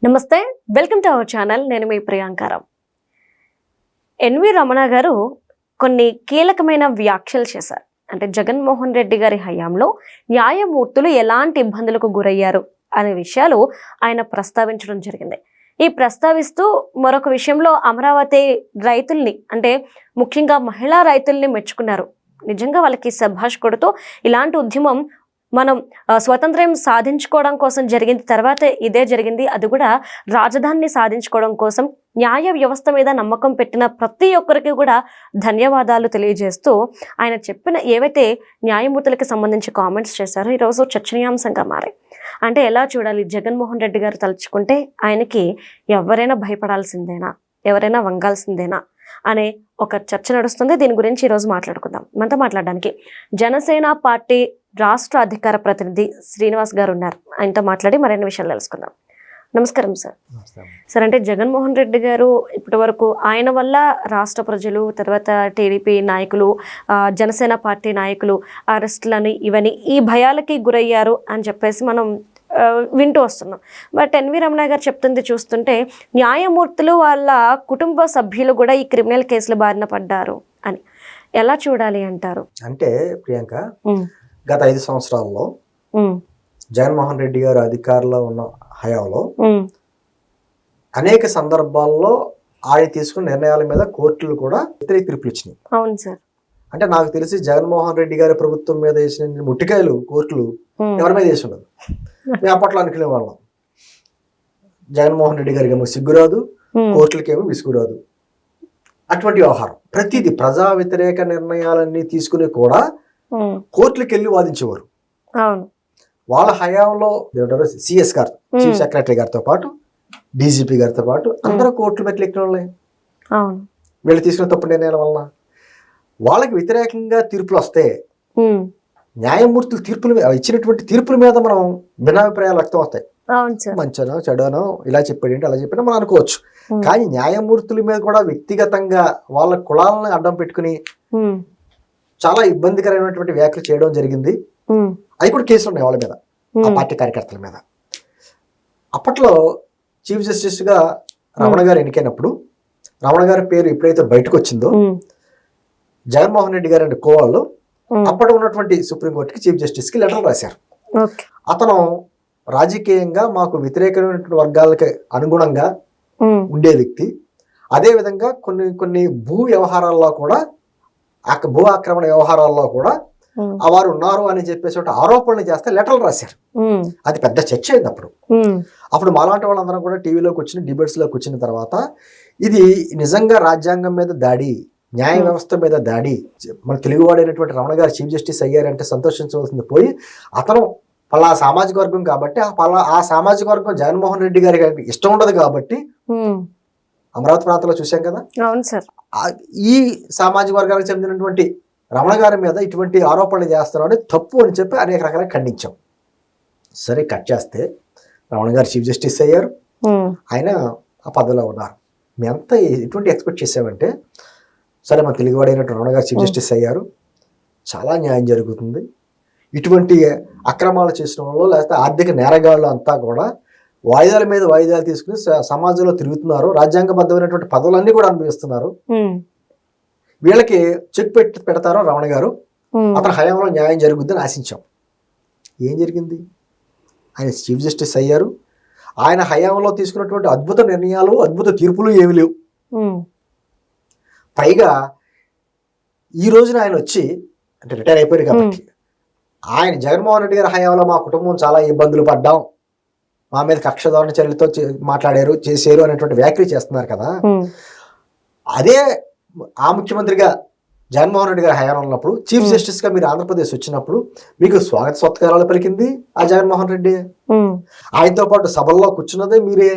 నమస్తే, welcome to our channel. నేను మీ ప్రియాంకారం. N V Ramana గారు కొన్ని కీలకమైన వ్యాఖ్యలు చేశారు. అంటే జగన్మోహన్ రెడ్డి గారి హయాంలో న్యాయమూర్తులు ఎలాంటి ఇబ్బందులకు గురయ్యారు అనే విషయాలు ఆయన ప్రస్తావించడం జరిగింది. ఈ ప్రస్తావిస్తూ మరొక విషయంలో అమరావతి రైతుల్ని, అంటే ముఖ్యంగా మహిళా రైతుల్ని మెచ్చుకున్నారు. నిజంగా వాళ్ళకి శభాష్ కొడుతూ ఇలాంటి ఉద్యమం మనం స్వతంత్రం సాధించుకోవడం కోసం జరిగింది, తర్వాత ఇదే జరిగింది, అది కూడా రాజధానిని సాధించుకోవడం కోసం న్యాయ వ్యవస్థ మీద నమ్మకం పెట్టిన ప్రతి ఒక్కరికి కూడా ధన్యవాదాలు తెలియజేస్తూ ఆయన చెప్పిన ఏవైతే న్యాయమూర్తులకి సంబంధించి కామెంట్స్ చేశారో ఈరోజు చర్చనీయాంశంగా మారాయి. అంటే ఎలా చూడాలి, జగన్మోహన్ రెడ్డి గారు తలుచుకుంటే ఆయనకి ఎవరైనా భయపడాల్సిందేనా, ఎవరైనా వంగాల్సిందేనా అనే ఒక చర్చ నడుస్తుంది. దీని గురించి ఈరోజు మాట్లాడుకుందాం. మనతో మాట్లాడడానికి జనసేన పార్టీ రాష్ట్ర అధికార ప్రతినిధి శ్రీనివాస్ గారు ఉన్నారు. ఆయనతో మాట్లాడి మరిన్ని విషయాలు తెలుసుకుందాం. నమస్కారం సార్. సార్, అంటే జగన్మోహన్ రెడ్డి గారు ఇప్పటి వరకు ఆయన వల్ల రాష్ట్ర ప్రజలు, తర్వాత టీడీపీ నాయకులు, జనసేన పార్టీ నాయకులు అరెస్టులని ఇవన్నీ ఈ భయాలకి గురయ్యారు అని చెప్పేసి మనం వింటూ వస్తున్నాం. బట్ ఎన్వి రమణ గారు చెప్తుంది చూస్తుంటే న్యాయమూర్తులు వాళ్ళ కుటుంబ సభ్యులు కూడా ఈ క్రిమినల్ కేసుల బారిన పడ్డారు అని ఎలా చూడాలి అంటారు? అంటే ప్రియాంక, గత 5 సంవత్సరాల్లో జగన్మోహన్ రెడ్డి గారు అధికారంలో ఉన్న హయాంలో అనేక సందర్భాల్లో ఆయన తీసుకున్న నిర్ణయాల మీద కోర్టులు కూడా వ్యతిరేక తీర్పులు ఇచ్చినాయి. అవును సార్. అంటే నాకు తెలిసి జగన్మోహన్ రెడ్డి గారి ప్రభుత్వం మీద వేసిన ముట్టికాయలు కోర్టులు ఎవరి మీద వేసి ఉండదు. మేము అప్పట్లో అనుకునే వాళ్ళం, జగన్మోహన్ రెడ్డి గారికి ఏమో సిగ్గురాదు, కోర్టులకేమో విసుగురాదు. అటువంటి వ్యవహారం ప్రతిదీ ప్రజా వ్యతిరేక నిర్ణయాలన్నీ తీసుకుని కూడా కోర్టులకు వెళ్ళి వాదించేవారు. వాళ్ళ హయాంలో సిఎస్ గారు, చీఫ్ సెక్రటరీ గారితో పాటు, డీజీపీ గారితో పాటు అందరూ కోర్టులు మెట్లు ఎక్కిన వాళ్ళే. వీళ్ళు తీసుకున్న తప్పు నిర్ణయాల వలన వాళ్ళకి వ్యతిరేకంగా తీర్పులు వస్తే న్యాయమూర్తులు తీర్పులు ఇచ్చినటువంటి తీర్పుల మీద మనం భిన్నాభిప్రాయాలు వ్యక్తం అవుతాయి. మంచనో చెడనో ఇలా చెప్పాడు ఏంటి అలా చెప్పినా మనం అనుకోవచ్చు. కానీ న్యాయమూర్తుల మీద కూడా వ్యక్తిగతంగా వాళ్ళ కులాలను అడ్డం పెట్టుకుని చాలా ఇబ్బందికరమైనటువంటి వ్యాఖ్యలు చేయడం జరిగింది. అవి కూడా కేసులు ఉన్నాయి వాళ్ళ మీద, ఆ పార్టీ కార్యకర్తల మీద. అప్పట్లో చీఫ్ జస్టిస్ గా రమణ గారు ఎన్నికైనప్పుడు రమణ గారి పేరు ఎప్పుడైతే బయటకు వచ్చిందో జగన్మోహన్ రెడ్డి గారు అంటే కోవాళ్ళు అప్పటి ఉన్నటువంటి సుప్రీంకోర్టుకి చీఫ్ జస్టిస్ కి లెటర్ రాశారు. అతను రాజకీయంగా మాకు వ్యతిరేకమైనటువంటి వర్గాలకి అనుగుణంగా ఉండే వ్యక్తి, అదే విధంగా కొన్ని భూ వ్యవహారాల్లో కూడా, భూ ఆక్రమణ వ్యవహారాల్లో కూడా వారు ఉన్నారు అని చెప్పేసి ఆరోపణలు చేస్తే లెటర్లు రాశారు. అది పెద్ద చర్చ అయింది అప్పుడు మాలాంటి వాళ్ళందరం కూడా టీవీలోకి వచ్చిన డిబేట్స్ లోకి వచ్చిన తర్వాత ఇది నిజంగా రాజ్యాంగం మీద దాడి, న్యాయ వ్యవస్థ మీద దాడి. మన తెలుగువాడైనటువంటి రమణ గారు చీఫ్ జస్టిస్ అయ్యారంటే సంతోషించవలసింది పోయి, అతను పలా సామాజిక వర్గం కాబట్టి ఆ సామాజిక వర్గం జగన్మోహన్ రెడ్డి గారికి ఇష్టం ఉండదు కాబట్టి అమరావతి ప్రాంతంలో చూసాం కదా. ఈ సామాజిక వర్గాలకు చెందినటువంటి రమణ గారి మీద ఇటువంటి ఆరోపణలు చేస్తున్నాడు, తప్పు అని చెప్పి అనేక రకాలుగా ఖండించాం. సరే, కట్ చేస్తే రమణ గారు చీఫ్ జస్టిస్ అయ్యారు, ఆయన ఆ పదవిలో ఉన్నారు. మేమంతా ఎటువంటి ఎక్స్పెక్ట్ చేసామంటే, సరే మన తెలుగువాడైనటువంటి రమణ గారు చీఫ్ జస్టిస్ అయ్యారు, చాలా న్యాయం జరుగుతుంది, ఇటువంటి అక్రమాలు చేసిన వాళ్ళు లేకపోతే ఆర్థిక నేరగాళ్ళు అంతా కూడా వాయిదాల మీద వాయిదాలు తీసుకుని సమాజంలో తిరుగుతున్నారు, రాజ్యాంగబద్ధమైనటువంటి పదవులన్నీ కూడా అనుభవిస్తున్నారు, వీళ్ళకి చెక్ పెడతారో రమణ గారు, అతని హయాంలో న్యాయం జరుగుద్దని ఆశించాం. ఏం జరిగింది? ఆయన చీఫ్ జస్టిస్ అయ్యారు, ఆయన హయాంలో తీసుకున్నటువంటి అద్భుత నిర్ణయాలు, అద్భుత తీర్పులు ఏమి లేవు. పైగా ఈ రోజున ఆయన వచ్చి, అంటే రిటైర్ అయిపోయారు కాబట్టి, ఆయన జగన్మోహన్ రెడ్డి గారి హయాంలో మా కుటుంబం చాలా ఇబ్బందులు పడ్డాం, మా మీద కక్షధోరణ చర్యలతో మాట్లాడారు, చేశారు అనేటువంటి వ్యాఖ్యలు చేస్తున్నారు కదా. అదే ఆ ముఖ్యమంత్రిగా జగన్మోహన్ రెడ్డి గారి హయాంలో ఉన్నప్పుడు చీఫ్ జస్టిస్ గా మీరు ఆంధ్రప్రదేశ్ వచ్చినప్పుడు మీకు స్వాగత సత్కారాలు పలికింది ఆ జగన్మోహన్ రెడ్డి. ఆయనతో పాటు సభల్లో కూర్చున్నదే మీరే.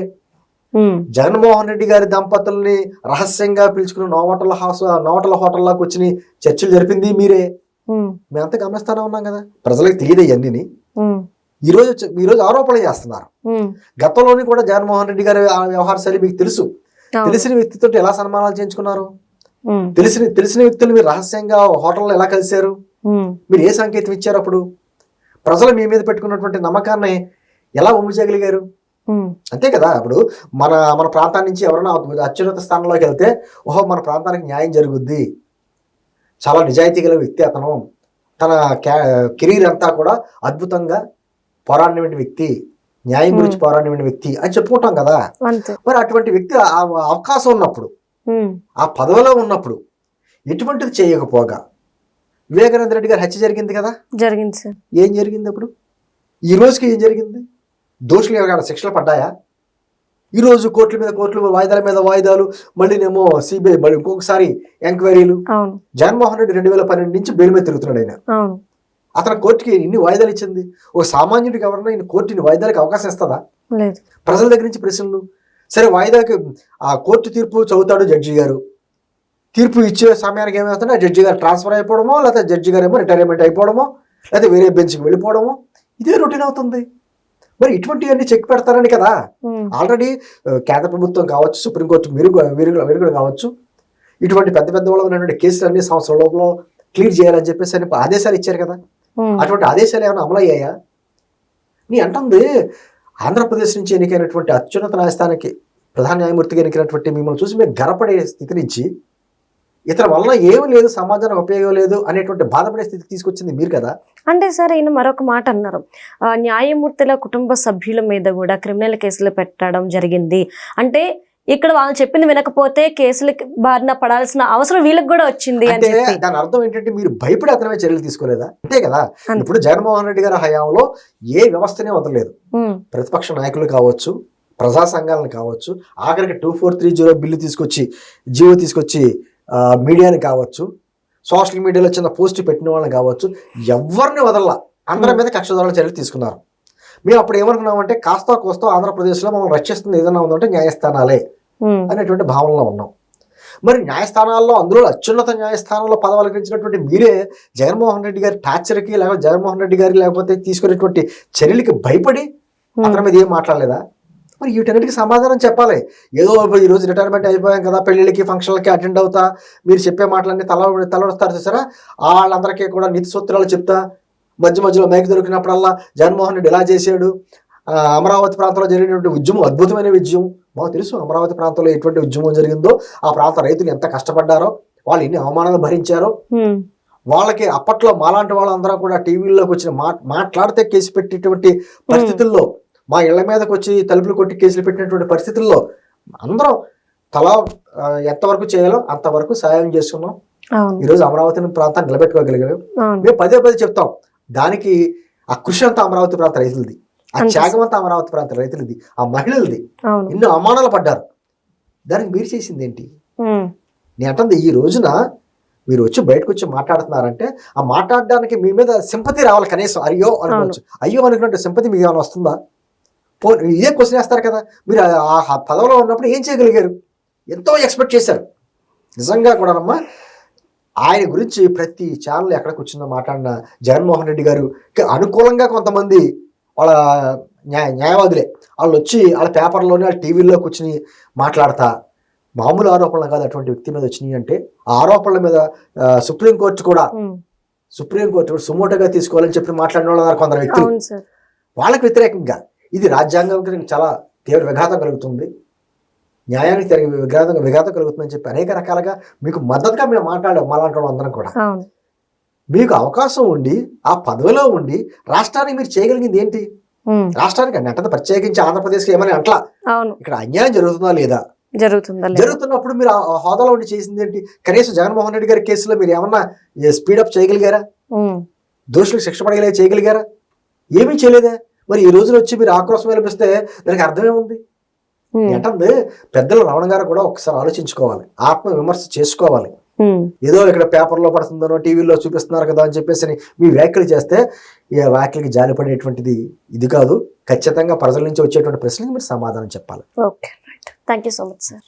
జగన్మోహన్ రెడ్డి గారి దంపతుల్ని రహస్యంగా పిలుచుకుని నోవటల హోటల్లోకి వచ్చి చర్చలు జరిపింది మీరే. మేమంతా గమనిస్తానే ఉన్నాం కదా, ప్రజలకు తెలియదు ఇవన్నీ. ఈ రోజు ఆరోపణలు చేస్తున్నారు. గతంలోని కూడా జగన్మోహన్ రెడ్డి గారి వ్యవహార శైలి మీకు తెలుసు. తెలిసిన వ్యక్తితో ఎలా సన్మానాలు చేయించుకున్నారు, తెలిసిన వ్యక్తులు మీరు రహస్యంగా హోటల్లో ఎలా కలిశారు, మీరు ఏ సంకేతం ఇచ్చారు, అప్పుడు ప్రజలు మీ మీద పెట్టుకున్నటువంటి నమ్మకాన్ని ఎలా చేయగలిగారు? అంతే కదా. ఇప్పుడు మన మన ప్రాంతాన్ని నుంచి ఎవరైనా అత్యున్నత స్థానంలోకి వెళ్తే ఓహో మన ప్రాంతానికి న్యాయం జరుగుద్ది, చాలా నిజాయితీ గల వ్యక్తి అతను, తన కెరీర్ అంతా కూడా అద్భుతంగా పోరాడిన వ్యక్తి, న్యాయం గురించి పోరాడిన వ్యక్తి అని చెప్పుకుంటాం కదా. మరి అటువంటి వ్యక్తి అవకాశం ఉన్నప్పుడు, ఆ పదవిలో ఉన్నప్పుడు ఎటువంటిది చేయకపోగా వివేకానంద రెడ్డి గారు హత్య జరిగింది కదా. జరిగింది సార్. ఏం జరిగింది అప్పుడు? ఈ రోజుకి ఏం జరిగింది? దోషులు ఎవరైనా శిక్షలు పడ్డాయా? ఈరోజు కోర్టుల మీద కోర్టులు, వాయిదాల మీద వాయిదాలు, మళ్ళీనేమో సిబిఐ, మళ్ళీ ఇంకొకసారి ఎంక్వైరీలు. జగన్మోహన్ రెడ్డి 2012 నుంచి బెయిల్ మీద తిరుగుతున్నాడు ఆయన. అతను కోర్టుకి ఇన్ని వాయిదాలు ఇచ్చింది. ఒక సామాన్యుడికి ఎవరన్నా ఈయన కోర్టు ఇన్ని వాయిదాలకు అవకాశం ఇస్తుందా? ప్రజల దగ్గర నుంచి ప్రశ్నలు. సరే, వాయిదాకి ఆ కోర్టు తీర్పు చదువుతాడు జడ్జి గారు, తీర్పు ఇచ్చే సమయానికి ఏమవుతుందో జడ్జి గారు ట్రాన్స్ఫర్ అయిపోవడమో, లేకపోతే జడ్జి గారు ఏమో రిటైర్మెంట్ అయిపోవడమో, లేకపోతే వేరే బెంచ్కి వెళ్ళిపోవడమో, ఇదే రొటీన్ అవుతుంది. మరి ఇటువంటివన్నీ చెక్ పెడతారని కదా ఆల్రెడీ కేంద్ర ప్రభుత్వం కావచ్చు, సుప్రీంకోర్టు మీరు కావచ్చు, ఇటువంటి పెద్ద పెద్ద వాళ్ళు ఉన్నటువంటి కేసులన్నీ సంవత్సరం లోపల క్లియర్ చేయాలని చెప్పేసి అని ఆదేశాలు ఇచ్చారు కదా. అటువంటి ఆదేశాలు ఏమైనా అమలు అయ్యాయా? నీ అంటుంది ఆంధ్రప్రదేశ్ నుంచి ఎన్నికైనటువంటి అత్యున్నత న్యాయస్థానానికి ప్రధాన న్యాయమూర్తిగా ఎన్నికైనటువంటి మిమ్మల్ని చూసి మీరు గర్వపడే స్థితి నుంచి ఇతర వలన ఏమీ లేదు, సమాజానికి ఉపయోగం లేదు అనేటువంటి బాధపడే స్థితికి తీసుకొచ్చింది మీరు కదా. అంటే సార్, ఈయన మరొక మాట అన్నారు, న్యాయమూర్తుల కుటుంబ సభ్యుల మీద కూడా క్రిమినల్ కేసులు పెట్టడం జరిగింది. అంటే ఇక్కడ వాళ్ళు చెప్పింది వినకపోతే కేసులకి బారిన పడాల్సిన అవసరం వీళ్ళకి కూడా వచ్చింది అంటే దాని అర్థం ఏంటంటే మీరు భయపడి అతనే చర్యలు తీసుకోలేదా? అంతే కదా. ఇప్పుడు జగన్మోహన్ రెడ్డి గారి హయాంలో ఏ వ్యవస్థనే వదలలేదు. ప్రతిపక్ష నాయకులు కావచ్చు, ప్రజా సంఘాలను కావచ్చు, ఆఖరికి 2430 బిల్లు తీసుకొచ్చి, జీవో తీసుకొచ్చి మీడియాని కావచ్చు, సోషల్ మీడియాలో చిన్న పోస్ట్ పెట్టిన వాళ్ళని కావచ్చు, ఎవరిని వదల్లా, అందరి మీద కక్షదారుల చర్యలు తీసుకున్నారు. మేము అప్పుడు ఏమనుకున్నామంటే కాస్త కోస్తా ఆంధ్రప్రదేశ్లో మమ్మల్ని రక్షిస్తుంది ఏదన్నా ఉందంటే న్యాయస్థానాలే అనేటువంటి భావనలో ఉన్నాం. మరి న్యాయస్థానాల్లో, అందులో అత్యున్నత న్యాయస్థానంలో పదవలకించినటువంటి మీరే జగన్మోహన్ రెడ్డి గారి టార్చర్కి, లేకపోతే జగన్మోహన్ రెడ్డి గారి లేకపోతే తీసుకునేటువంటి చర్యలకి భయపడి అతని మీద ఏం మాట్లాడలేదా? మరి వీటన్నిటికీ సమాధానం చెప్పాలి. ఏదో ఈరోజు రిటైర్మెంట్ అయిపోయాం కదా, పెళ్లిళ్ళకి ఫంక్షన్లకి అటెండ్ అవుతా, మీరు చెప్పే మాటలన్నీ తలవడతారు చూసారా, వాళ్ళందరికీ కూడా నీతి సూత్రాలు చెప్తా, మధ్యలో మైక్ దొరికినప్పుడల్లా జగన్మోహన్ రెడ్డి ఇలా చేశాడు, అమరావతి ప్రాంతంలో జరిగినటువంటి ఉద్యమం అద్భుతమైన విజయం. మాకు తెలుసు అమరావతి ప్రాంతంలో ఎటువంటి ఉద్యమం జరిగిందో, ఆ ప్రాంత రైతులు ఎంత కష్టపడ్డారో, వాళ్ళు ఎన్ని అవమానాలు భరించారో, వాళ్ళకి అప్పట్లో మాలాంటి వాళ్ళందరూ కూడా టీవీల్లోకి వచ్చిన మాట్లాడితే కేసు పెట్టేటువంటి పరిస్థితుల్లో, మా ఇళ్ల మీదకి వచ్చి తలుపులు కొట్టి కేసులు పెట్టినటువంటి పరిస్థితుల్లో అందరం తలా ఎంతవరకు చేయాలో అంతవరకు సాయం చేసుకున్నాం. ఈరోజు అమరావతి ప్రాంతాన్ని నిలబెట్టుకోగలిగాం. మేము పదే చెప్తాం, దానికి ఆ కృషి అంతా అమరావతి ప్రాంత రైతులది, ఆ త్యాగం అంతా అమరావతి ప్రాంత రైతులది, ఆ మహిళలది. ఎన్నో అవమానాలు పడ్డారు, దానికి మీరు చేసింది ఏంటి? నేను అంటుంది ఈ రోజున మీరు వచ్చి బయటకు వచ్చి మాట్లాడుతున్నారంటే ఆ మాట్లాడడానికి మీ మీద సింపతి రావాలి కనీసం. అయ్యో అనుకోవచ్చు, అయ్యో అనుకున్నట్టు సింపతి మీకు ఏమైనా వస్తుందా? ఇదే క్వశ్చన్ వేస్తారు కదా. మీరు ఆ పదవిలో ఉన్నప్పుడు ఏం చేయగలిగారు? ఎంతో ఎక్స్పెక్ట్ చేశారు. నిజంగా కూడానమ్మా, ఆయన గురించి ప్రతి ఛానల్ ఎక్కడ కూర్చున్నా మాట్లాడిన జగన్మోహన్ రెడ్డి గారు అనుకూలంగా కొంతమంది వాళ్ళ న్యాయవాదులే వాళ్ళు వచ్చి వాళ్ళ పేపర్లోనే, వాళ్ళ టీవీలో కూర్చుని మాట్లాడతా, మామూలు ఆరోపణలు కాదు అటువంటి వ్యక్తి మీద వచ్చినాయి అంటే ఆ ఆరోపణల మీద సుప్రీంకోర్టు కూడా సుమోటోగా తీసుకోవాలని చెప్పి మాట్లాడిన వాళ్ళు కొందరు వ్యక్తులు. వాళ్ళకి వ్యతిరేకంగా ఇది రాజ్యాంగానికి చాలా తీవ్ర విఘాతం కలుగుతుంది, న్యాయానికి విఘాతం కలుగుతుందని చెప్పి అనేక రకాలుగా మీకు మద్దతుగా మేము మాట్లాడాం. మాలాంటి వాళ్ళు అందరం కూడా మీకు అవకాశం ఉండి ఆ పదవిలో ఉండి రాష్ట్రానికి మీరు చేయగలిగింది ఏంటి? రాష్ట్రానికి అంటే ప్రత్యేకించి ఆంధ్రప్రదేశ్కి ఏమని అట్లా ఇక్కడ అన్యాయం జరుగుతుందా లేదా? జరుగుతున్నప్పుడు మీరు ఆ హోదాలో ఉండి చేసింది ఏంటి? కనీసం జగన్మోహన్ రెడ్డి గారి కేసులో మీరు ఏమన్నా స్పీడప్ చేయగలిగారా? దోషులకు శిక్ష పడగలిగే చేయగలిగారా? ఏమీ చేయలేదా? మరి ఈ రోజున వచ్చి మీరు ఆక్రోశం వెలిపిస్తే దానికి అర్థమేముంది? ఏంటంటే పెద్దలు రమణ గారు కూడా ఒకసారి ఆలోచించుకోవాలి, ఆత్మ విమర్శ చేసుకోవాలి. ఏదో ఇక్కడ పేపర్లో పడుతుందనో టీవీలో చూపిస్తున్నారు కదా అని చెప్పేసి మీ వ్యాఖ్యలు చేస్తే ఈ వ్యాఖ్యలకి జాలిపడేటువంటిది ఇది కాదు. ఖచ్చితంగా ప్రజల నుంచి వచ్చేటువంటి ప్రశ్నలకు మీరు సమాధానం చెప్పాలి. Okay, right. Thank you so much sir.